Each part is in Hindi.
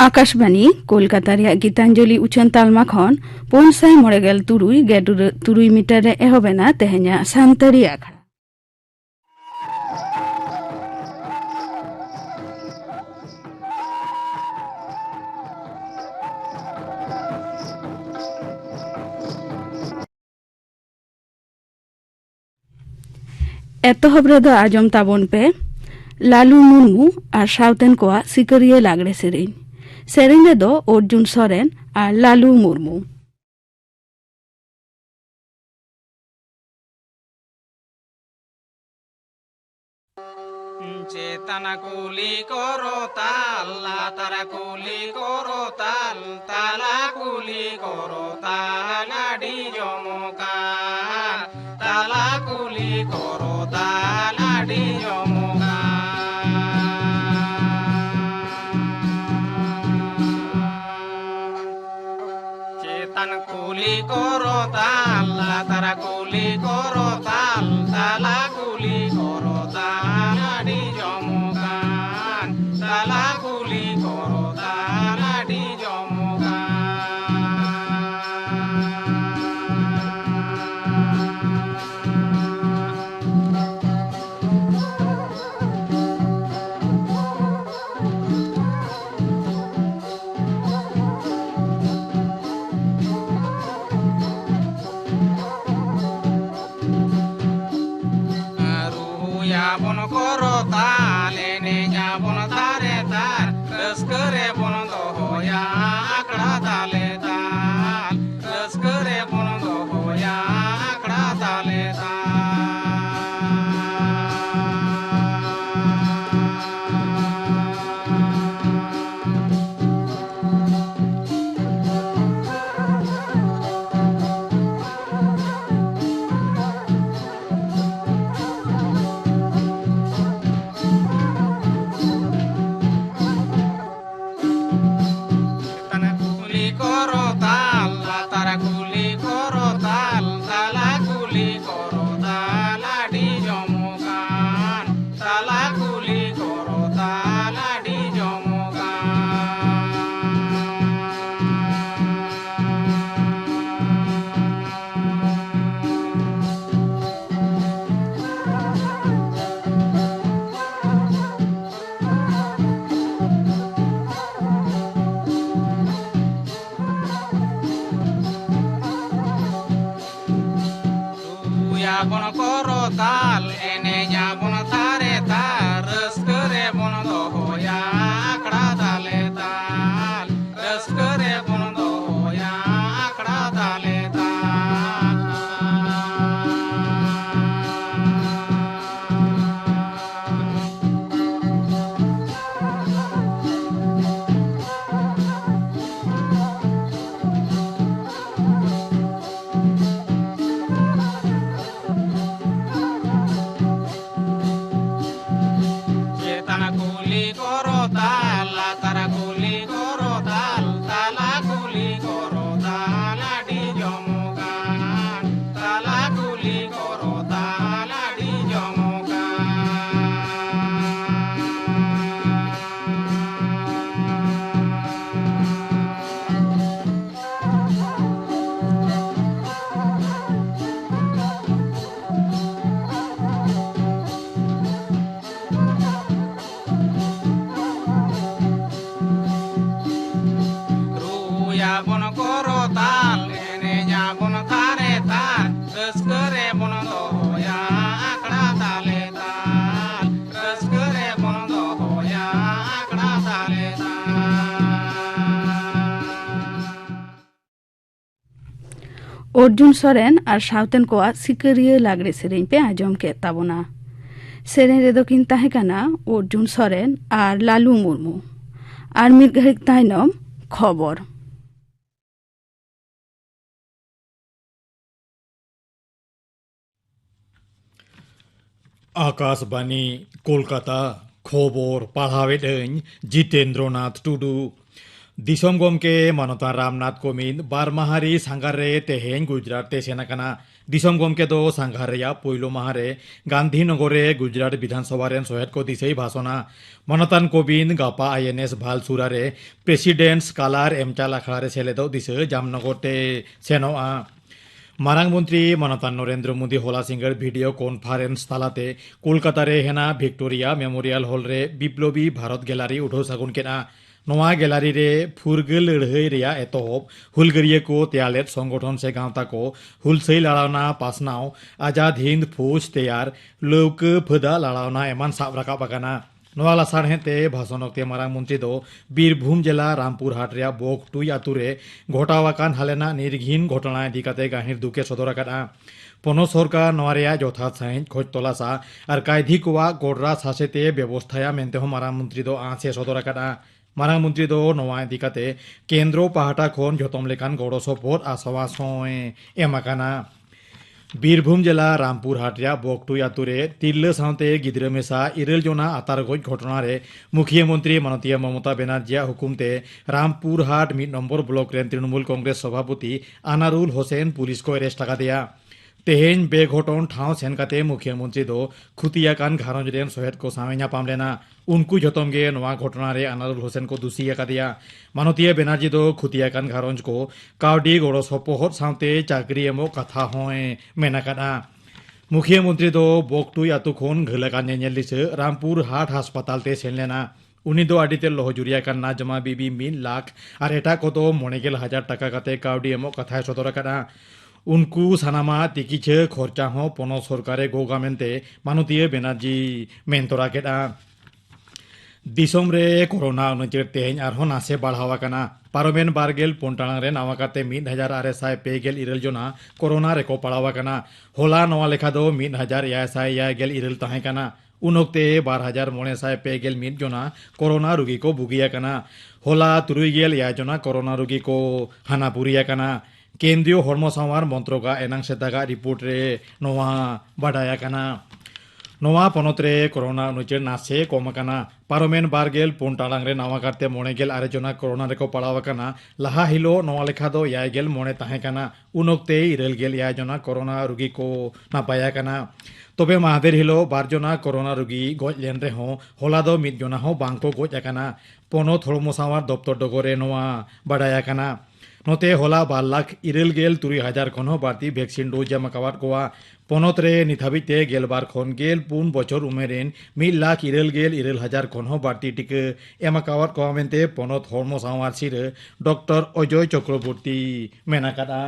आकाशबाणी कोलकाता गीतांजलि उछन तालमा खन 593 मीटर रे एहबेना तेहेnya सानतारी आखड़ा एतहब रेदो आजम ताबन पे लालू मुर्मू और साउतेन कोआ सिकरिये लागड़े सेरेन रेदो अर्जुन सोरेन और लालू मुर्मू चेतना कुली करो ताल तारा कुली करो ताल ताला कुली करो ताल डी जमुका ताला कुली करो ताल डी जमुका चेतन कुली करो ताल तारा कुली करो ताल ताला कुली करो ताल डी जमुका ताला कुली करो ताल D Jamuka Yapon koro tale ne yapon tare tar raskare pon do hoya akda tale tal raskare pon do hoya akda tale Yapon koro tal ene yapon tare tar raskare pon do hoya akda tale tal raskare pon do hoya akda tale Yapon koro tal ene yapon tare tar raskare pon do hoya akda tale tal raskare pon do hoya akda tale Arjun Soren और साउतेन कोआ सिकरिये लागड़े सेरेन पे आजम के ताबोना सेरेन रेदो किन ताहेकाना अर्जुन सोरेन और लालू मुर्मू और मिर घड़िक ताइनम खबर आकाशवाणी कोलकाता खबर पढ़ावेदन जितेंद्रनाथ टुडू दिसम गमके मानता रामनाथ कोविंद बारमाहारी सांगारे तेहेन गुजरात ते सेनाकाना दिसम गमके दो सांघार रेया पोइलो माहारे गांधीनगर रे गुजरात विधानसभा रेन सोहेद को दिसई भाषणा मनतान कोविंद गापा आईएनएस भालसुरा रे प्रेसिडेंट्स कालार एमचाल आखड़ा रे सेलेदो दिस जामनगर ते सेनोआ मारांग मंत्री मनतान नरेंद्र मोदी होला सिंगर भिडियो कॉन्फ्रेंस तालाते कोलकाता रे हेना विक्टोरिया मेमोरियल हॉल रे विप्लबी भारत गैलारी उठो सगुन केना नवा गैलारी रे फुरगल लड़हई रेया एतहब हुलगरिया को त्यालेट संगठन से गांवता को हुलसई लड़ावना पासनाव आजाद हिंद फौज तैयार लौक फदा लड़ावना एमान साब राकाब आकाना नवा लासाढ़ते भाषणते मारांग मंत्री दो बीरभूम जिला रामपुर हाट रे बोगटुई आतु रे घटावाकान हालेना निर्घिन घटना इदी काते गाहिर दुके सदर आकादा पनत सरकार नवा रेया यथार्थ साहिज खोज तलासा और कायधी कोवा गोडरा सासेते व्यवस्थाया मेनते हो मारांग मंत्री दो आसे सदर आकादा मारांग मंत्री दो नवा इदी काते केंद्र पाहाटा खन जतम लेकान गड़ो सपोर्ट आसवास एम आकाना बीरभूम जिला रामपुर हाट रे बोगटुई आतु रे तिरला सावते गिद्रा मेसा 9 जना आतार गज घटना रे मुख्यमंत्री माननीय ममता बनर्जी हुकुमते रामपुर हाट 1 नम्बर ब्लॉक रे तृणमूल कांग्रेस सभापति आनारुल होसेन पुलिस को अरेस्ट आकादेया तेहेन बेघटन ठाव सेन काते मुख्यमंत्री दो खुतियाकान घारंज रेन सोहेद को सामे नापाम लेना उनको जतम गे नवा घटना रे अनारुल होसेन को दोषी आकादिया माननीय बनर्जी दो खुतियाकान घारंज को कावडी गड़ो सपोहद सावते चाकरी एमो कथा होय मेनाकादा मुख्यमंत्री दो बोगटुई आतु खन घलाकान नेनेलिस रामपुर हाट अस्पताल ते सेन लेना उनी दो आडिते लहजुरिया का ना जमा बीबी 1 लाख और एटा को तो 90,000 टाका काते कावडी एमो कथा सदर आकादा उनको सानामा तिकिछे खर्चा हो पनत सरकारे गोगामेंते माननीय बनर्जी मेनतरा केदा दिसम रे कोरोना अनुचेर तेहन आरहो नासे बढ़ावा कना पारमेन बारगेल पोंटाणांग रे नावा काते 1950 जना कोरोना रेको पड़ावा कना होला नवा लेखा दो 1900 ताहे कना उनोक्ते 12,951 जना कोरोना रोगी को बुगिया कना होला 3 जना कोरोना रोगी को हानापुरिया कना केंद्रीय हर्म संवार मंत्रोगा एनांग सेतागा रिपोर्ट रे नवा बाडाया कना नवा पनत रे कोरोना अनुचेर नासे कम कना पारमेन बारगेल पोंटालांग रे नावा काटे 9 जना कोरोना रे को पड़ाव कना लहा हिलो नवा लेखा दो 9 ताहे कना उनोक्ते 9 जना कोरोना रोगी को नापाया कना तबे महादेर हिलो 2 जना कोरोना रोगी गज लेन रे हो होला दो 1 जना हो बांको गज आकाना पनत हर्म संवार दफ्तर डगरे नवा बाडाया कना नोते होला 2,96,000 खन बाड़ती वैक्सीन डोज एमाकावाद कोआ पनत रे निथाबिते 12 खन 14 बछर उमेरेन 1,96,000 खन बाड़ती टिका एमाकावाद कोआ मेनते पनत हर्म सावार सिर डॉक्टर अजय चक्रवर्ती मेनाकादा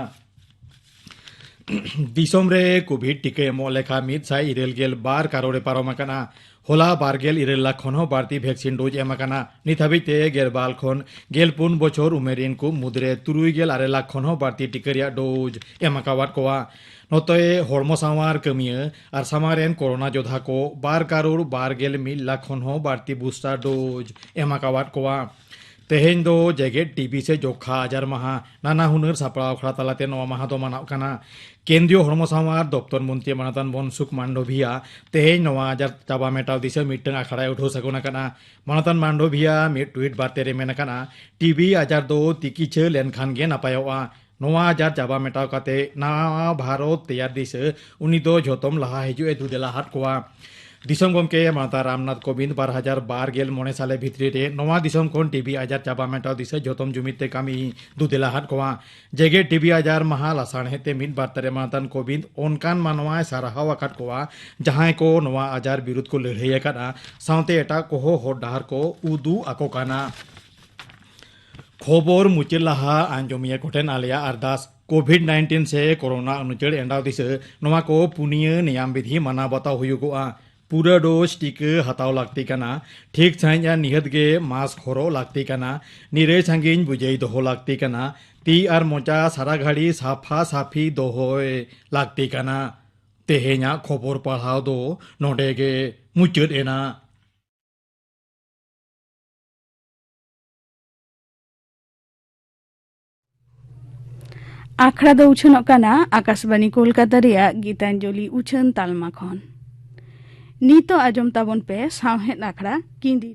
दिसम रे कोविड टिका एमो लेखा 192 कारोड़े पारमाकाना होला 12 लाख खन बाड़ती वैक्सीन डोज एमाकाना निथाबिते 12 खन 14 बछर उमेरिन को मुद्रे 3 लाख खन बाड़ती टिका डोज एमाकावाद कोआ नतए हर्म सावार कमिया और सामारेन कोरोना योद्धा को 12 करोड़ 12 लाख खन बाड़ती बूस्टर डोज एमाकावाद कोआ तेहेन दो जेगेट टीबी से जोखा आजार माहा नाना हुनर सापड़ा खड़ा तलाते नवा माहा दो मानाव काना केंद्रीय हर्म सावार दफ्तर मंत्री मानतान बनसुख मांडभिया तेहेन नवा आजार चाबा मेटाव दिसे मिटंग आखड़ा उठो सगुना काना मानतान मांडभिया मिट ट्वीट बाते रे मेना काना टीबी आजार दो तिकिछे लेनखान गे नापायोआ नवा आजार चाबा मेटाव काते नवा भारत तैयार दिसे उनी दो जतम लहा हिजुए दुदेला हाट कोआ दिसम गमके माता रामनाथ कोविंद 2012 साले भितरी रे नवा दिसम खन टीबी आजार चाबा मेटाव दिसे जतम जुमिते कामी दुदेला हाट कोआ जेगे टीबी आजार महा लासाण हेते मिद बार्तारे मातान कोविंद ओनकान मानवा साराहाव आकाद कोआ जहां को नवा आजार विरुद्ध को लड़ाई आकादा सावते एटा कोहो हर डाहर को उदू आको काना खबर मुचे लाहा आंजमिया कोठेन आलिया अरदास कोविड-19 से कोरोना अनुचेड़ एंडाव दिसे नवा को पुनिया नियम विधि माना बताव हुयुगोआ पूरा डोज टीका हताव लागती काना ठीक साइजा निहत गे मास्क हरो लागती काना निरे सांगिन बुझाई दोहो लागती काना ती आर मोचा सारा घाड़ी साफा साफी दोहोय लागती काना तेहे냐 खबर पढ़ाव दो नोडे गे मुचद एना आखड़ा दो उछनोग काना आकाशवाणी कोलकाता रेया गीतांजलि उछन तालमा खन नीतो आजम ताबन पे सावहेद आखड़ा किंदी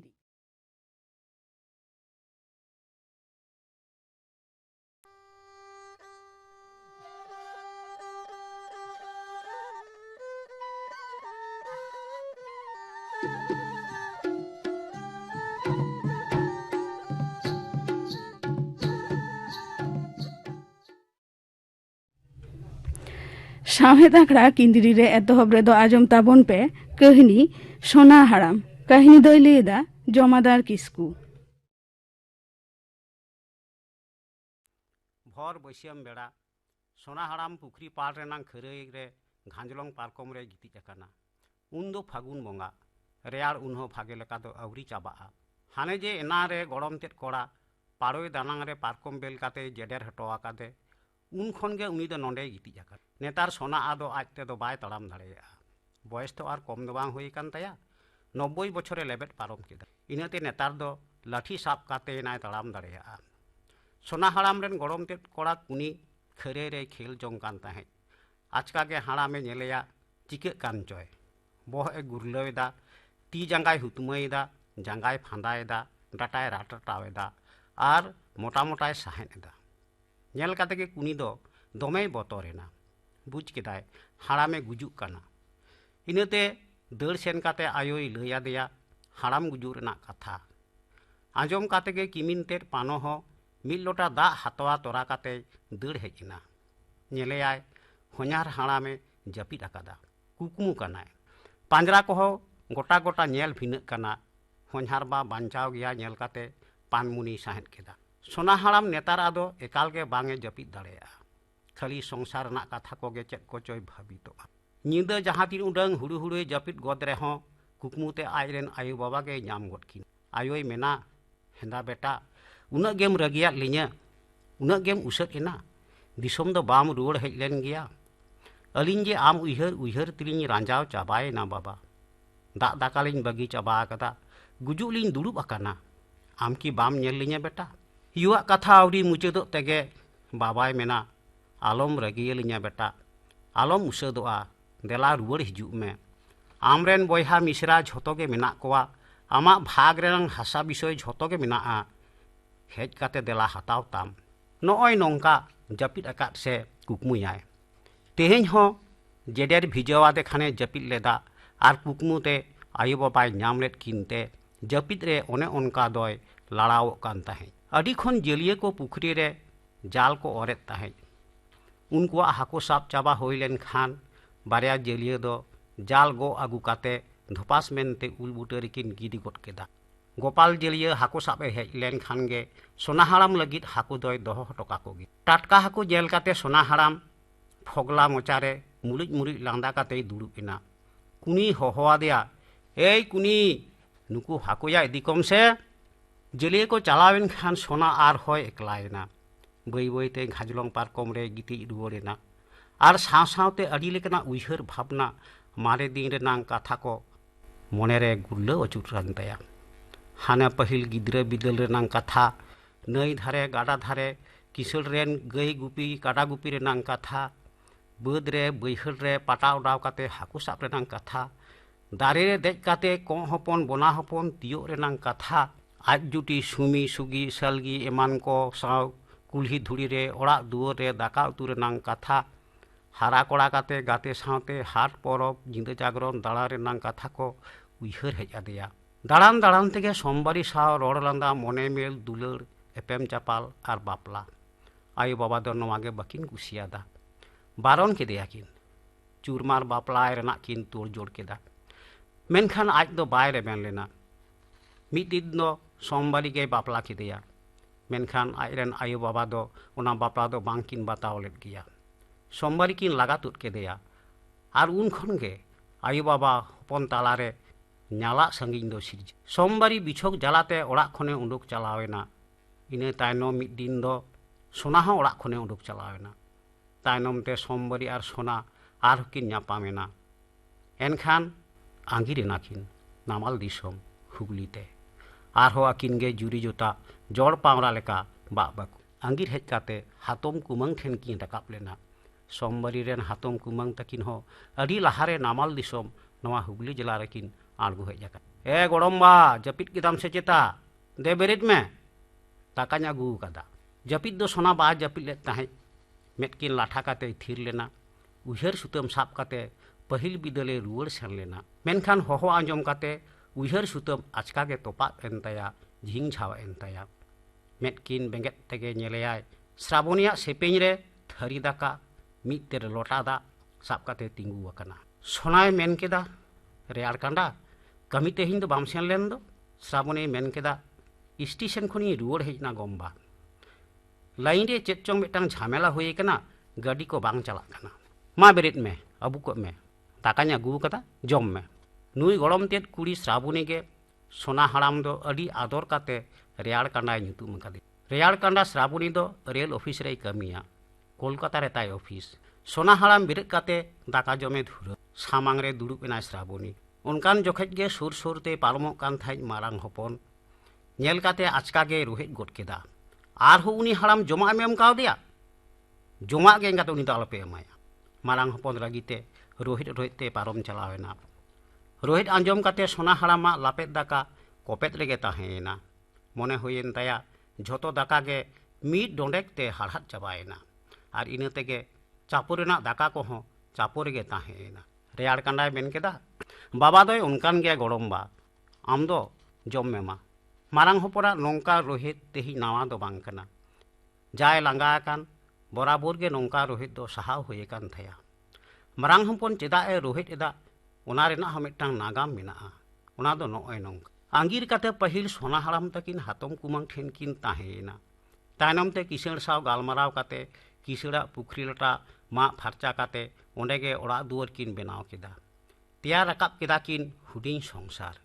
साहेद आखड़ा किंदिरी रे एतहब रे दो आजम ताबन पे कहनी सोना हाराम कहनी दोय लेदा जमादार किस्कू भर बैसियम बेड़ा सोना हाराम पुखरी पाल रेनांग खरई रे घांजलंग पारकम रे गितिज आकाना उन दो फागुन बंगा रेयार उनहो भागे लेका दो आउरी चाबाआ हाने जे एना रे गड़म तेद कोड़ा पाड़ोय दानांग रे पारकम बेल काते जेडेर हटो आकादे उन खन गे उनी दो नोंडे गितिज आकाना नेतार सोना आदो आज ते दो बाय तड़ाम दाड़ेया बयस तो आर कम दो बांग हुई कान ताया 90 बछरे लेबेट पारम केदा इनाते नेतार दो लाठी साब काते नाय तड़ाम दाड़ेया सोना हाराम रेन गड़म तेद कोड़ा कुनी खरे रे खेल जोंग कान ताहे आजका के हारामे नेलेया चिके कान चय बोह ए गुरलवेदा ती जांगाय हुतमयदा जांगाय फांदायदा डाटाय राटाटावेदा आर मोटा मोटाय साहेनेदा नेल काते के कुनी दो दमे बतरेना बुझ केदाय हारामे गुजुक काना इनते दड़ सेन काते आयोय लैया देया हाराम गुजुक रेना कथा आजम काते के किमिन तेर पानो हो मिल लोटा दा हातवा तोरा काते दड़ हेजना नेलेयाय होनार हारामे जपिद आकादा कुकमु कानाय पांजरा को गोटा गोटा नेल भिनक काना होनार बा बांचाव गया नेल काते पानमुनी साहेद केदा सोना हाराम नेतार आदो एकाल के बांगे जपिद दाड़ेया खाली संसार ना कथा कोगे चेक को चोय भाबितोआ निंदा जहां तीन उडंग हुडु हुडु जपिद गद रेहो कुकमुते आइरेन आयु बाबा के नाम गदकिन आयोय मेना हेंदा बेटा उना गेम रगिया लिnya उना गेम उसक एना दिसोम दो बाम रुवड़ हेज लेन गया अलिन जे आम उइहर उइहर तिलिन रांजाव चाबाय ना बाबा दा दाकालिन बगी चाबा कदा गुजुलिन दुड़ुब आकाना आम की बाम नेल लिnya बेटा युवा कथा आवरी मुचेदो तेगे बाबाय मेना आलम रगिया लिnya बेटा आलम उसदोआ देला रुवड़ हिजुग में आमरेन बयहा मिश्रा झोतो के मेना कोआ आमा भाग रेनांग हासा विषय झोतो के मेनाआ हेज काते देला हताव ताम नोय नोंका जपिद आकाद से कुकमुयाय तेहेñ हो जेडेर भिजवादे खाने जपिद लेदा आर कुकमुते आयु बाबाय नाम लेद किनते जपिद रे ओने ओनका दोय लड़ाव कान ताहेñ अडी खन जेलिए को पुखरी रे जाल को ओरेत ताहेñ उनको हाको साब चाबा होई लेन खान बारिया जेलिए दो जाल गो आगु काते धोपास मेनते उल बुटरी किन गिदी गद केदा गोपाल जेलिए हाको साबे हेज लेन खान गे सोना हाराम लगित हाको दोय दोहो हटोका कोगी टाटका हाको जेल काते सोना हाराम फगला मोचारे मुलिज मुलिज लांदा काते दुड़ुब एना कुनी होहोआदेया एई कुनी नुकु हाकोया इदिकम से जेलिए को चलावेन खान सोना आर होय एकलायना बई बईते घाजलंग पारकम रे गितिज रुवड़ेना आर साव सावते अडी लेकना उइहर भावना मारे दिन रेनांग कथा को मने रे गुल्लो अचुरान ताया हाना पहिल गिद्रा बिदल रेनांग कथा नई धारे गाडा धारे किसल रेन गई गुपी काडा गुपी रेनांग कथा बद रे बैहर रे पाटा उडाव काते हाकु साब रेनांग कथा दारे रे देज काते को हपन बोना हपन तियो रेनांग कथा आज जुटी सुमी सुगी सलगी एमान को साव कुल्ही धुड़ी रे ओड़ा दुआर रे दाका उतु रेनांग कथा हारा कोड़ा काते गाते सावते हाट परब जिंदा जागरण दाड़ा रेनांग कथा को उइहर हेज आदेया दाड़ान दाड़ान तेगे सोमबारी साव रड़ लांदा मने मेल दुलर एपेम चापाल आर बापला आयु बाबा दो नवागे बाकिन कुसियादा बारन केदेया किन चूरमार बापलाय रेना किन तोड़ जोड़ केदा मेनखान आज दो बाय रेबेन लेना मिद दिन दो सोमबारी गे बापला केदेया मेनखान आज रेन आयु बाबा दो ओना बापला दो बांग किन बाताव लेद गिया सोमबारी किन लागा तुद केदेया आर उन खन गे आयु बाबा हपन तालारे नाला संगिन दो सिरज सोमबारी बिछोक जलाते ओड़ा खने उंडुक चलावेना इने तायनम मिद दिन दो सोना हो ओड़ा खने उंडुक चलावेना तायनम ते सोमबारी आर सोना आर किन नापामेना एनखान आंगिरेना किन नामाल दिसोम हुगलीते आर हो आकिन गे जुरी जोता जड़ पावरा लेका बाकु आंगिर हेज काते हातम कुमंग ठेन किन राकाब लेना सोमबारी रेन हातम कुमंग तकिन हो अडी लाहारे नामाल दिसोम नवा हुगली जिला रेकिन आड़गो हेज आका ए गड़म्बा जपिद केदाम से चेता दे बेरेद में ताकाñ आगु कादा जपिद दो सोना बा जपिद लेत ताहेñ मेटकिन लाठा काते थीर लेना उइहर सुतम साब काते पहिल बिदले रुवड़ सेन लेना मेनखान होहो आंजम काते उइहर सुतम आचका गे तोपा एन ताया झिंग छावा एन ताया मेटकिन बेंगेत तेगे नेलेयाय श्रावणिया सेपेñ रे थरी दाका मिद तेरे लोटा दा साब काते तिंगू अकना सोनाय मेन केदा रेयार कांडा कमी तेहिं दो बाम सेन लेन दो श्रावणी मेन केदा स्टेशन खनि रुवाड़ हेजना गम्बा लाइन रे चेत चोंग मिटांग झमेला हुई कना गाड़ी को बांग चला कना मा बेरेट में अबू को में ताकाnya अगू कदा जम में नुई गड़म तेत कुड़ी श्रावणी के सोना हड़ाम दो अड़ी आदर काते रेयार कांडा ᱧᱩᱛᱩᱢ अकादे रेयार कांडा श्रावणी दो रेल ऑफिस रे कमिया कोलकाता रे ताई ऑफिस सोना हड़ाम बेरेट काते दाका जमे धुर सामांग रे दुड़ुब एना श्रावणी उनकान जोखेज गे सुर सुर ते पारमोग कान थाई मारांग हपन नेल काते आचका गे रोहेज गोट केदा आर हो उनी हड़ाम जमा एम कावदिया जमा गे गाते उनी दो आलोपे एमाया मारांग हपन रगिते रोहित ते पारम चलावेना रोहित आंजम काते सोना हड़ामा लापेत दाका कोपेत रेगे ताहेना मने हुयेन ताया झोतो दाका गे मीट डोंडेक ते हाड़हाट चाबायना आर इना तेगे चापो रेना दाका को हो चापो रेगे ताहेना रेयार कांडाय मेन केदा बाबा दोय उनकान गे गड़म्बा आम दो जम मेमा मारांग हपरा नोंका रोहित तेहि नावा दो बांग कना जाय लांगा आकान बराबर गे नोंका रोहित दो सहाव हुए कान थाया मारांग हपन चेदा ए रोहित एदा ओना रेना ह मिटटांग नागाम मेनाआ ओना दो नोय नोंका आंगिर काते पहिल सोना हड़ाम तकिन हातम कुमांग ठेन किन ताहेना तायनम ते किसण साव गालमाराव काते किसड़ा पुखरी लटा मा फारचा काते ओंडे गे ओड़ा दुआर किन बेनाव केदा तेया राकाब केदा किन हुडिंग संसार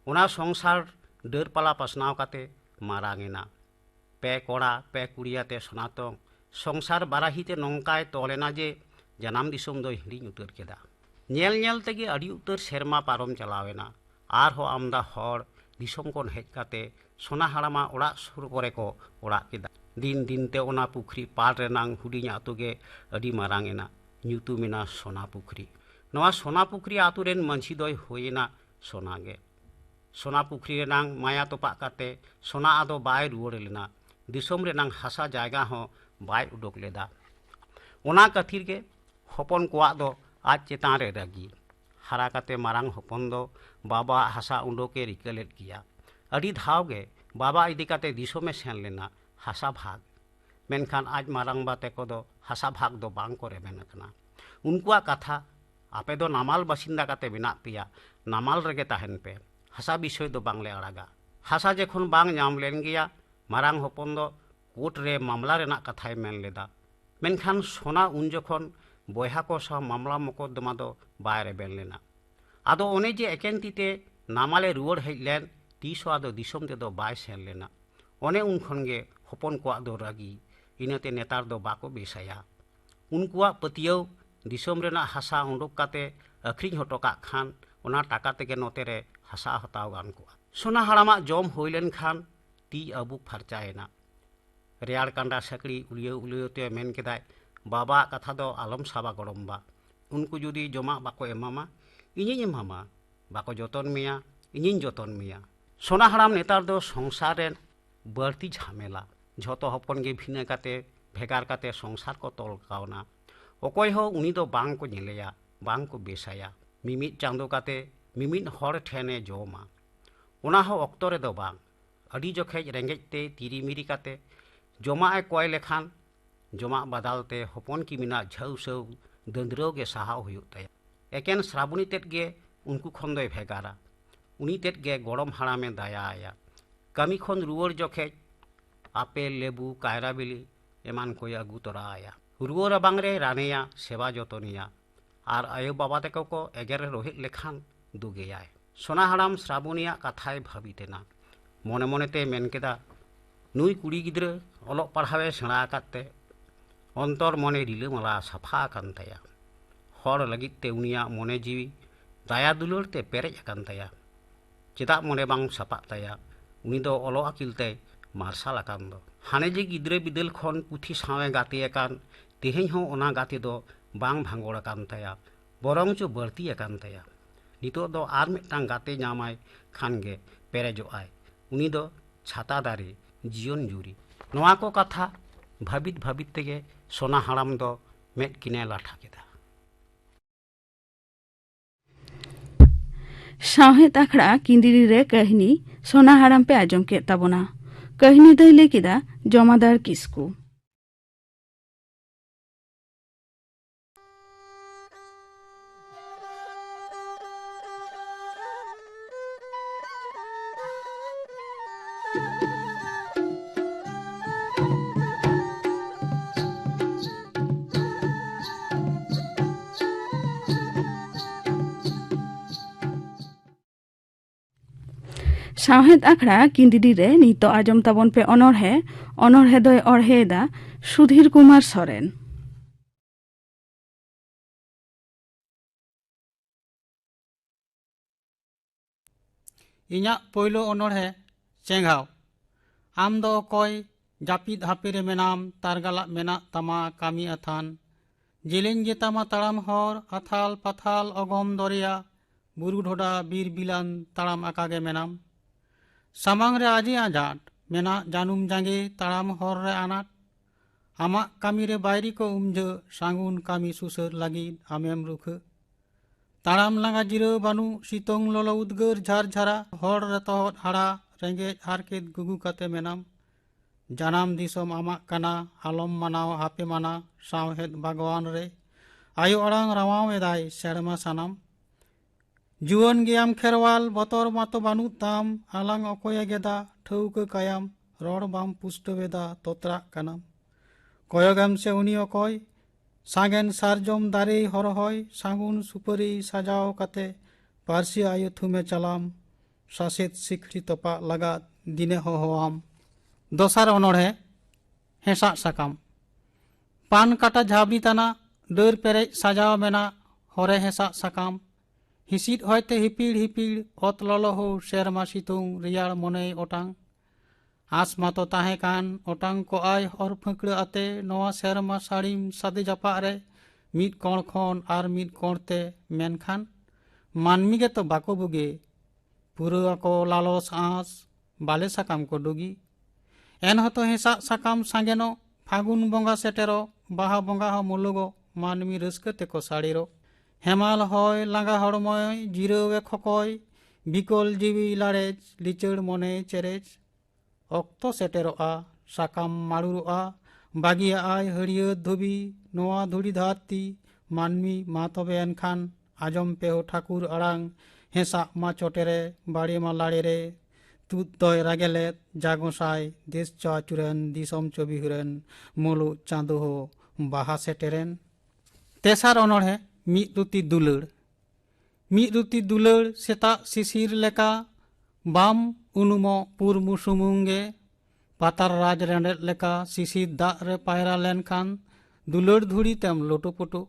ओना संसार डर पाला पासनाव काते मारांगेना पे कोड़ा पे कुड़ियाते सनातन संसार बाराहिते नोंकाय तोलेना जे जनाम दिसोम दो हिड़िंग उतर केदा नेल नेल तेगे अड़ी उतर सेरमा पारम चलावेना आर हो आमदा हर दिसोम कोन हेज काते सोना हड़ामा ओड़ा सुर करे को ओड़ा केदा दिन दिन ते ओना पुखरी पाल रेनांग हुडिंग आतु गे अड़ी मारांगेना ᱧᱩᱛᱩᱢᱮᱱᱟ सोना पुखरी नवा सोना पुखरी आतु रेन मांझी दोय होयेना सोना गे सोना पुखरी रेनांग माया तोपा काते सोना आदो बाय रुवाड़ लेना दिसोम रेनांग हासा जायगा हो बाय उडोक लेदा ओना कथिर के हपन कोआ दो आज चेतान रे रगी हारा काते मारांग हपन दो बाबा हासा उडोके रिकलेट किया अड़ी धाव गे बाबा इदी काते दिसोमे सेन लेना हासा भाग मेनखान आज मारांग बाते को दो हासा भाग दो बांग को रेबेन कना उनकुआ कथा आपे दो नामाल बासिंदा काते बिना पिया नामाल रेगे ताहेन पे हासा विषय दो बांगले अड़ागा हासा जेखन बांग नाम लेन गया मारांग हपन दो कोर्ट रे मामला रेना कथाय मेन लेदा मेनखान सोना उन जखन बयहा को सा मामला मकदमा दो बाय रेबेन लेना आदो ओने जे एकेन तीते नामाले रुवाड़ हेज लेन तीसो आदो दिसोम ते दो बाय सेन लेना ओने उन खन गे हपन कोआ दो रागी इनाते नेतार दो बाको बेसाया उनकुआ पतियौ दिसोम रेना हासा उडोक काते अखरिंग हटो काग खान ओना टाका तेगे नोते रे हासा हताव गान कोआ सोना हड़ामा जम होय लेन खान ती अबुक फारचायना रेयार कांडा सकड़ी उलियो उलियो ते मेन केदाय बाबा कथा दो आलम साबा गड़म्बा उनको जुदी जमा बाको एमामा इनिኝ एमामा बाको जतन मेया इनिኝ जतन मेया सोना हड़ाम नेतार दो संसार रेन बाड़ती झमेला झोतो हपन गे भिना काते भेगार काते संसार को तोल कावना अकय हो उनी दो बांग को नेलेया बांग को बेसाया मिमिट चांदो काते मिमिट हर ठेने जमा ओना हो अक्तो रे दो बांग अड़ी जोखेज रेंगेज ते तिरिमिरी काते जमा ए कय लेखान जमा बदालते हपन की मिना झौ सौ दंद्रो गे साहाव हुयुग ताया एकेन श्रावणी तेत गे उनको खन दोय भेगारा उनी तेत गे गड़म हड़ामे दायाया कमी खन रुवाड़ जोखेज आपेल लेबू कायरा बिली एमान को अगू तोराया रुवाड़ बांगरे रानेया सेवा जतनिया आर आयो बाबा तेको को एगेर रोहित लेखान दुगेयाय सोना हड़ाम श्रावणिया कथाय भाबितेना मने मनेते मेन केदा नुई कुड़ी गिद्र अलोक पढ़ावे सेणा आकाते अंतर मने रिलामाला साफा आकान ताया हर लगित ते उनिया मने जीवी दाया दुलार ते पेरेज आकान ताया चेदा मने बांग सापाक ताया उनी दो अलो आकिल ते मार्शाल आकान दो हाने जे गिद्रे बिदल खन पुथी सावे गाते आकान तेहें हो ओना गाते दो बांग भांगोड़ आकान ताया बरंग चो बाड़ती आकान ताया नितो दो आर मिटटांग गाते नामाय खान गे पेरेजोआय उनी दो छाता दारे जीवन जुरी नोआ को कथा भाबित भाबित तेगे सोना हड़ाम दो मेद किने लाठा केदा साहेत आखड़ा किंदिरी रे कहनी सोना हड़ाम पे आजम के ताबोना कहनी दो ले केदा जमादार किसकू सावहेद आखड़ा किंदिडी रे नितो आजम ताबन पे अनोरहे दोय अड़हेदा सुधीर कुमार सोरेन। इᱧᱟᱜ ᱯᱳᱭᱞᱳ ᱚᱱᱚᱬᱦᱮ ᱪᱮᱸᱜᱷᱟᱣ ᱟᱢ ᱫᱚ ᱚᱠᱚᱭ ᱡᱟᱹᱯᱤᱫ ᱦᱟᱯᱮᱨᱮ ᱢᱮᱱᱟᱢ ᱛᱟᱨᱜᱟᱞᱟᱜ ᱢᱮᱱᱟᱜ ᱛᱟᱢᱟ ᱠᱟᱹᱢᱤ ᱟᱛᱷᱟᱱ ᱡᱮᱞᱮᱧ ᱜᱮᱛᱟᱢᱟ ᱛᱟᱲᱟᱢ ᱦᱚᱨ ᱟᱛᱷᱟᱞ ᱯᱟᱛᱷᱟᱞ ᱚᱜᱚᱢ ᱫᱚᱨᱭᱟ ᱵᱩᱨᱩ ᱰᱷᱚᱰᱟ ᱵᱤᱨ ᱵᱤᱞᱟᱱ ᱛᱟᱲᱟᱢ ᱟᱠᱟᱜᱮ ᱢᱮᱱᱟᱢ ᱥᱟᱢᱟᱝ ᱨᱮ ᱟᱡᱮ ᱟᱸᱡᱟᱴ ᱢᱮᱱᱟᱜ ᱡᱟᱹᱱᱩᱢ ᱡᱟᱸᱜᱮ ᱛᱟᱲᱟᱢ ᱦᱚᱨ ᱨᱮ ᱟᱱᱟᱴ ᱟᱢᱟᱜ ᱠᱟᱹᱢᱤ ᱨᱮ ᱵᱟᱭᱨᱤ ᱠᱚ ᱩᱢᱡᱷᱟᱹ ᱥᱟᱹᱜᱩᱱ ᱠᱟᱹᱢᱤ ᱥᱩᱥᱟᱹᱨ ᱞᱟᱹᱜᱤᱫ ᱟᱢᱮᱢ ᱨᱩᱠᱷᱟᱹ ताड़ाम लांगा जिराव बानु सितोंग लोलो उद्गार झार झारा हर रे तहत हाड़ा रेंगेज हारकेत गुगु काते मेनाम जानाम दिसोम आमाक काना आलम मानाव हापे माना सावहेद बागवान रे आयो अड़ांग रावाव एदाय सेड़मा सानाम जुवन गियाम खेरवाल बतर मातो बानु ताम आलांग अकोय गेदा ठौक कायाम रड़ बाम पुष्टवेदा तोत्रा कानाम कयगाम से उनी अकोय सागेन सारजम दारे हरहय सागुन सुपारी साजाव काते पारसी आयु थुमे चलाम सासेत सिखड़ी तपा लगा दिने होआम। दोसार अनोढ़े हेसा साकाम पान काटा झाबड़ी ताना डर पेरेज साजाव मेना हरे हेसा साकाम हिसिद हयते हिपीड़ हिपीड़ अत ललो हो शेरमा सितुंग रियाड़ मने ओटांग आस मातो ताहे कान ओटांग को आय हर फंकड़ आते नवा शेरमा साड़ीम सादे जापा रे मीट कोण खन आर मीट कोणते मेनखान मानमी के तो बाको बुगे पुरा को लालस आस बाले साकाम को डुगी एन हतो हेसा साकाम सांगेनो फागुन बंगा सेटेरो बाहा बंगा हो मुलुगो मानमी रस्कते को साड़ीरो हेमाल होय लांगा हड़मय जिरावे खकय बिकल जीवी लारेज लिचड़ मने चेरेज अक्तो सेटेरोआ साकाम मारुरोआ बागिया आय हरियर धोबी नोआ धुड़ी धारती मानमी मा तबे एनखान आजम पेहो ठाकुर अड़ांग हेसा मा चोटेरे बाड़ी मा लाड़ी रे तुत दय रागेले जागोसाय देश चाचुरेन दिसम चबिहुरेन मोलु चांदो हो बाहा सेटेरेन। तेसार अनोढ़े मिद रुती दुलड़ सेता सिसिर लेका बाम उनुमो पुरमु सुमुंगे पातार राज रेंडेट लेका सिसिर दाग रे पायरा लेनखान दुलड़ धुड़ी तेम लोटोपोटो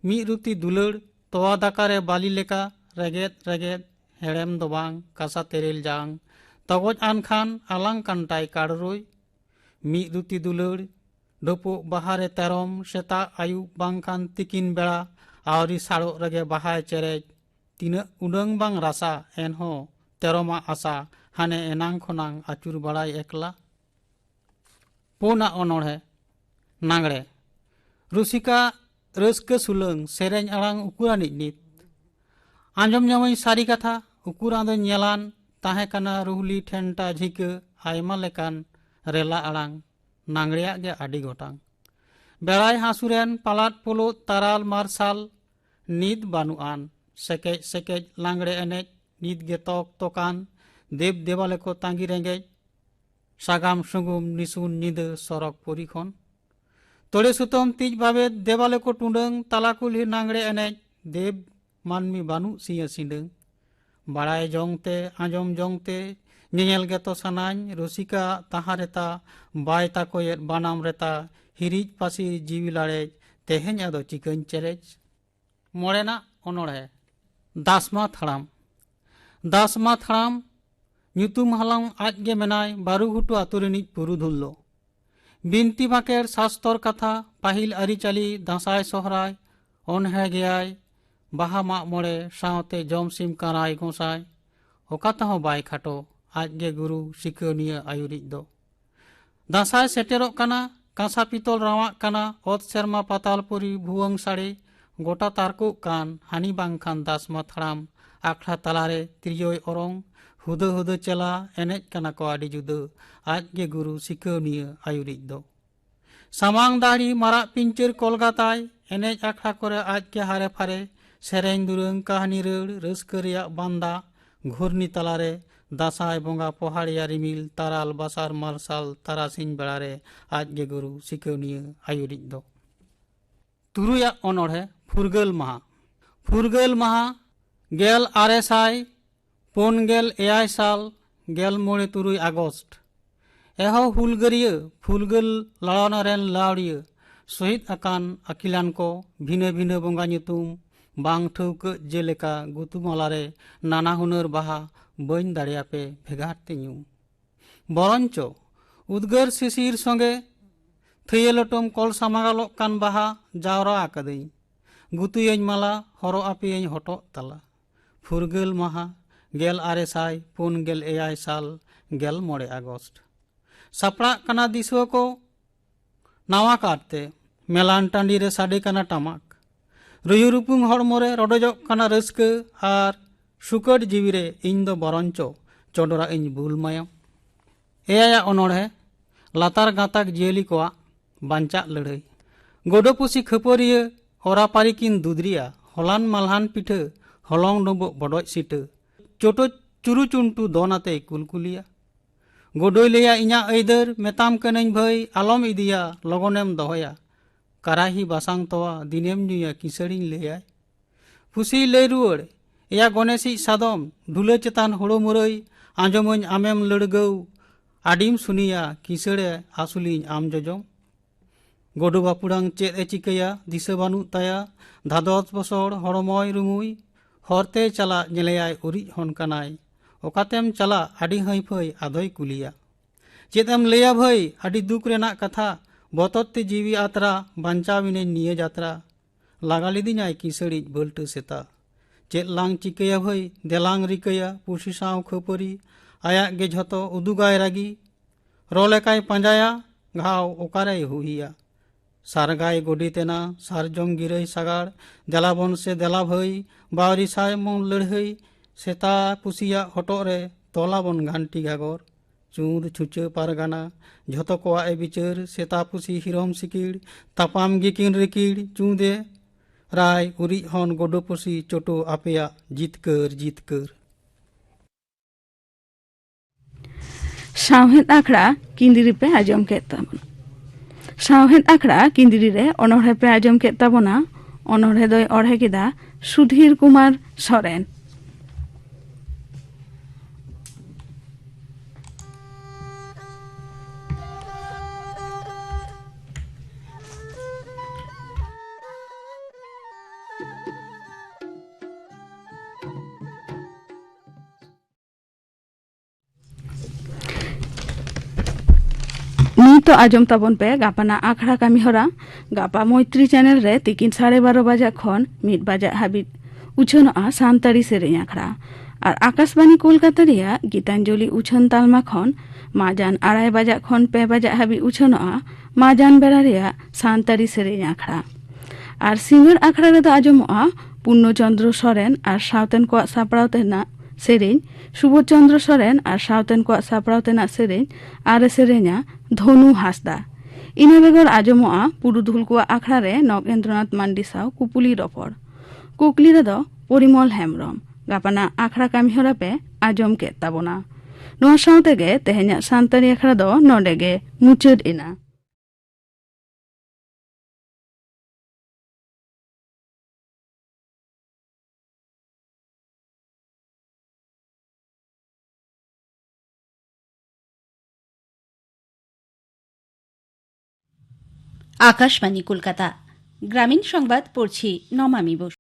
मिद रुती दुलड़ तोवा दाका रे बाली लेका रेगेद रेगेद हेड़ेम दो बांग कासा तेरेल जांग तगोज आनखान आलांग कांटाई काड़रोय मिद रुती दुलड़ डोपो बाहारे तेरम सेता आयु बांगखान तिकिन बेड़ा आवरी साड़ो रेगे बाहाय चेरेज तीना उडंग बांग रासा एनहो तेरोमा आशा हाने एनांग खोनांग आचुर बड़ाई एकला। पोना अनोढ़े नांगड़े रुसिका रस्क सुलंग सेरेंज आड़ांग उकुरानिज नित आंजम जामई सारी कथा उकुरा दो नेलान ताहे काना रुहली ठेंटा झिका आयमा लेकान रेला आड़ांग नांगड़िया गे आडी गोटांग बेड़ाई हासुरेन पालाट पोलो ताराल मार्साल नित बानुआन सेकेज सेकेज लांगड़े एनेज नित गे तोक तोकान देव देवाले को तांगी रेंगेज सागाम सुगुम निसुन निद सरक परिखन तोड़े सुतम तीज भावे देवाले को टुंडंग तालाकुलही नांगड़े एनेज देव मानमी बानु सिया सिंडंग बाड़ाय जोंगते आंजम जोंगते नेल गे तो सानाñ रसिका ताहा रेता बाय ताकोयेर बानाम रेता हिरिज पासी जीवी लाड़ेज तेहेñ आदो चिकन चेरेज। मोड़ेना अनोढ़े दासमा थाड़ाम ᱧᱩᱛᱩᱢ ᱦᱟᱞᱟᱝ ᱟᱡᱜᱮ ᱢᱮᱱᱟᱭ ᱵᱟᱨᱩᱜᱷᱩᱴᱩ ᱟᱛᱳ ᱨᱤᱱᱤᱡ ᱯᱩᱨᱩᱫᱷᱩᱞ ᱫᱚ ᱵᱤᱱᱛᱤ ᱵᱟᱸᱠᱮᱲ ᱥᱟᱥᱛᱚᱨ ᱠᱟᱛᱷᱟ ᱯᱟᱹᱦᱤᱞ ᱟᱹᱨᱤᱪᱟᱹᱞᱤ ᱫᱟᱸᱥᱟᱭ ᱥᱚᱦᱨᱟᱭ ᱚᱱᱦᱮ ᱜᱮᱭᱟᱭ ᱵᱟᱦᱟ ᱢᱟᱜ ᱢᱚᱬᱮ ᱥᱟᱶᱛᱮ ᱡᱚᱢ ᱥᱤᱢ ᱠᱟᱨᱟᱭ ᱜᱚᱸᱥᱟᱭ ᱚᱠᱟ ᱛᱮᱦᱚᱸ ᱵᱟᱭ ᱠᱷᱟᱴᱚ ᱟᱡᱜᱮ ᱜᱩᱨᱩ ᱥᱤᱠᱟᱹᱱᱤᱭᱟᱹ ᱟᱭᱩᱨᱤᱡ ᱫᱚ ᱫᱟᱸᱥᱟᱭ ᱥᱮᱴᱮᱨᱚᱜ ᱠᱟᱱᱟ ᱠᱟᱸᱥᱟ ᱯᱤᱛᱚᱞ ᱨᱟᱣᱟᱜ ᱠᱟᱱᱟ ᱚᱛ ᱥᱮᱨᱢᱟ ᱯᱟᱛᱟᱞᱯᱩᱨᱤ ᱵᱷᱩᱣᱟᱹᱝ ᱥᱟᱲᱮ ᱜᱚᱴᱟ ᱛᱟᱨᱠᱚᱜ ᱠᱟᱱ ᱦᱟᱹᱱᱤ ᱵᱟᱝᱠᱷᱟᱱ ᱫᱟᱥᱢᱟ ᱛᱷᱟᱲᱟᱢ ᱟᱠᱷᱲᱟ ᱛᱟᱞᱟᱨᱮ ᱛᱤᱨᱭᱳᱭ ᱚᱨᱚᱝ हुदो हुदो चला एनेज कना को आड़ी जुदो आज के गुरु सिकौनिया आयुरिज दो सामांग दाढ़ी मारा पिंचर कोलगाताय एनेज आखड़ा करे आज के हारे फारे सेरेñ दुरंग कहानी रड़ रस्करिया बांदा घूर्णी तलारे दासाय बोंगा पहाड़िया रिमिल ताराल बासार मार्साल तारासिन बेड़ारे आज के गुरु सिकौनिया आयुरिज दो। तुरुया अनोढ़े फुरगल महा गेल आरेसाय 4 एआई साल गेल 8 एहो हुलगरिया फुलगल लड़ाना रेन लावड़िया शहीद अकान अकिलान को भिने भिने बंगा nyutum बांग ठौक जेलेका गुतुमालारे नाना हुनर बाहा बन दाड़ियापे भेगार तेन्यू बरंच उद्गार शिशिर संगे थैयेलटम कल सामागालोक कान बाहा जावरा आकादई गुतुयें माला हरो आपेयें हटो तला फुरगल माहा गेल 956 साल गेल 9 अगस्त सापड़ा कना दिसुआ को नावा काटते मेलान टांडी रे साडे कना टमाक रुयुरुपुंग हड़मोरे रडोजक कना रस्क आर सुकट जीवी रे इन दो बरंचो चोडरा इन बुल मायम एया अनोढ़े लातार गाताक जियली कोआ बांचा लड़ाई गोडोपुसी खपरिया हरापारी किन दुदरिया हलान मालहान पिठा हलंग डोबो बडोज सीटा चोटो चुरु चुंटू दोनाते कुलकुलिया गोडोय लेया इना ऐदर मेताम कनई भाई आलम इदिया लगनेम दहोया कराही बासांग तोवा दिनेम नुया किसड़िन लेया फुसी लय रुआड़ या गणेशी सादम ढुला चेतान होड़ो मुरई आंजमन आमेम लड़गौ आडिम सुनिया किसड़े आसुलिन आम जजम गोडो बापुड़ांग चेद ए चिकया दिशा बानु ताया धादस बसर हड़मय रुमुई हरते चला नेलेयाय उरिज हन कनाय ओकातेम चला आडि हईफई आदय कुलिया चेदम लेया भाई आडि दुख रेना कथा बतरते जीवी आतरा बांचाविने निये जात्रा लागालिदिनाय किसड़िज बल्ट सेता चेद लांग चिकया भाई देलांग रिकया पुसी साव खपरी आया गे झतो उदुगाय रागी रोलेकाय पांजाया घाव ओकारे हुहिया सारगाय गोडीतेना सारजम गिरई सागाड़ देलाबन से देला भाई बावरी साय मन लड़हई सेता पुसिया हटोरे तोलाबन घांटी गागर चूंद छुचा पारगाना झतो कोआ ए बिचार सेता पुसी हिरम सिकिड़ तापाम गिकिन रिकिड़ चूंदे राय उरिज हन गोडो पुसी चोटो आपेया जितकर जितकर सावहेद आखड़ा किंदिरी पे आजम के ताबना सावहेद आखड़ा किंदिरी रे अनोढ़े पे आजम के ताबना अनोढ़े दोय अढ़े केदा सुधीर कुमार सोरेन तो आजम ताबन पे गापाना आखड़ा कामी हरा गापा मैत्री चैनल रे तिकिन 12:30 बजा खन 1 बजा हाबिट उछनआ सानताड़ी सेरेñ आखड़ा और आकाशवाणी कोलकाता रिया गीतांजलि उछन तालमा खन माजान 2:30 बजा खन 5 बजा हाबिट उछनआ माजान बेड़ा रिया सानताड़ी सेरेñ आखड़ा और सिंगर आखड़ा रे दो आजमआ पूर्णचंद्र सोरेन और सावतेन को सापड़ाव तेना सेरेñ सुबोध चंद्र सोरेन और सावतेन को सापड़ाव तेना सेरेñ और सेरेñा धनु हासदा इना बेगर आजमआ पुरुधुल को आखड़ा रे नगेंद्रनाथ मांडी साव कुपुली रपड़ कुकली रे दो परिमल हेमब्रम गापाना आखड़ा कामी हरा पे आजम के ताबना नोआ सावते गे तेहेña सानताड़ी आखड़ा दो नोडे गे मुचाद इना आकाशवाणी कलकाता ग्रामीण संबाद पढ़ছি নমামি বসু।